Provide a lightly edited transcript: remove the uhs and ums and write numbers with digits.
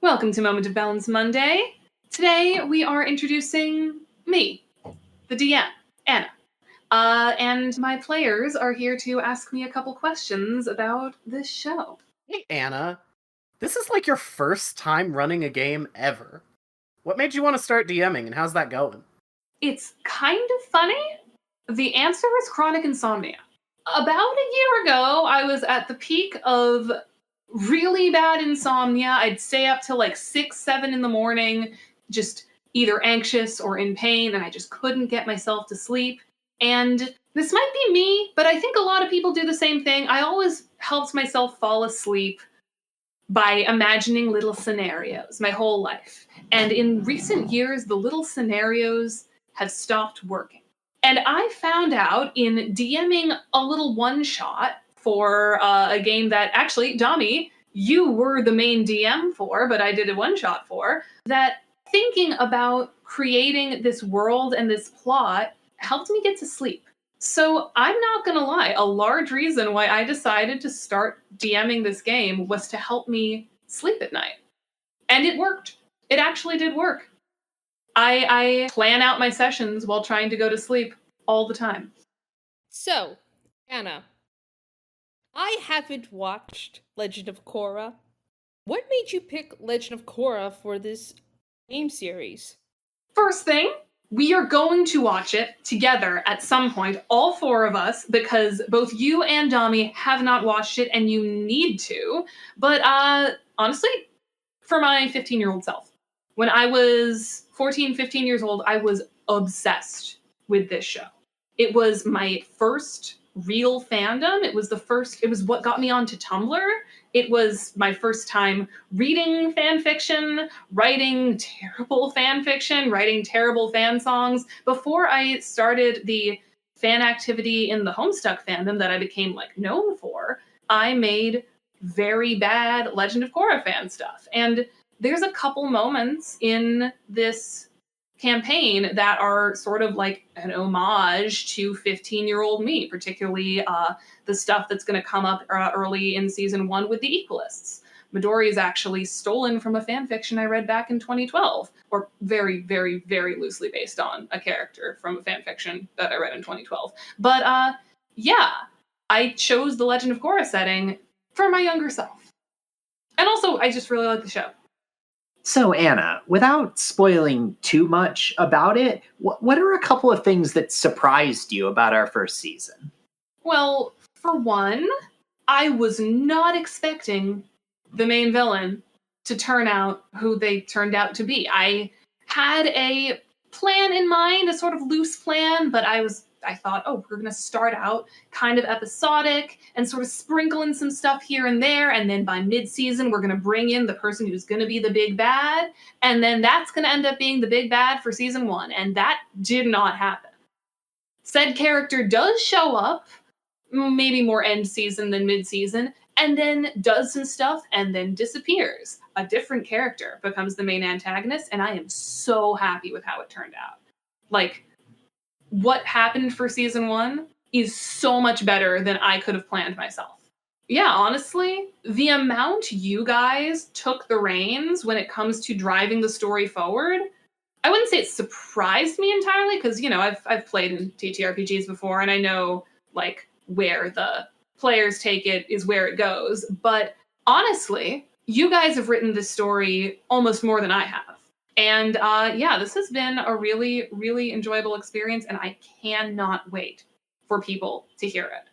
Welcome to Moment of Balance Monday. Today we are introducing me, the DM, Anna. And my players are here to ask me a couple questions about this show. Hey, Anna. This is like your first time running a game ever. What made you want to start DMing, and how's that going? It's kind of funny. The answer is chronic insomnia. About a year ago, I was at the peak of really bad insomnia. I'd stay up till like 6, 7 in the morning, just either anxious or in pain, and I just couldn't get myself to sleep. And this might be me, but I think a lot of people do the same thing. I always helped myself fall asleep by imagining little scenarios my whole life. And in recent years, the little scenarios have stopped working. And I found out in DMing a little one shot for a game that actually, Dami, you were the main DM for, but I did a one shot for, that thinking about creating this world and this plot helped me get to sleep. So I'm not going to lie, a large reason why I decided to start DMing this game was to help me sleep at night. And it worked. It actually did work. I plan out my sessions while trying to go to sleep all the time. So, Anna, I haven't watched Legend of Korra. What made you pick Legend of Korra for this game series? First thing, we are going to watch it together at some point, all four of us, because both you and Dami have not watched it and you need to. But honestly, for my 15-year-old self, when I was 14, 15 years old, I was obsessed with this show. It was my first real fandom. It was what got me onto Tumblr. It was my first time reading fan fiction, writing terrible fan fiction, writing terrible fan songs. Before I started the fan activity in the Homestuck fandom that I became known for, I made very bad Legend of Korra fan stuff. And there's a couple moments in this campaign that are sort of like an homage to 15-year-old me, particularly the stuff that's going to come up early in season 1 with the Equalists. Midori is actually stolen from a fan fiction I read back in 2012, or very, very, very loosely based on a character from a fan fiction that I read in 2012. But yeah, I chose the Legend of Korra setting for my younger self. And also, I just really like the show. So, Anna, without spoiling too much about it, what are a couple of things that surprised you about our first season? Well, for one, I was not expecting the main villain to turn out who they turned out to be. I had a plan in mind, a sort of loose plan, but I thought, oh, we're going to start out kind of episodic and sort of sprinkle in some stuff here and there. And then by mid-season, we're going to bring in the person who's going to be the big bad. And then that's going to end up being the big bad for season 1. And that did not happen. Said character does show up, maybe more end season than mid-season, and then does some stuff and then disappears. A different character becomes the main antagonist, and I am so happy with how it turned out. What happened for season 1 is so much better than I could have planned myself. Yeah, honestly, the amount you guys took the reins when it comes to driving the story forward, I wouldn't say it surprised me entirely, because, I've played in TTRPGs before, and I know, where the players take it is where it goes. But honestly, you guys have written this story almost more than I have. And yeah, this has been a really, really enjoyable experience, and I cannot wait for people to hear it.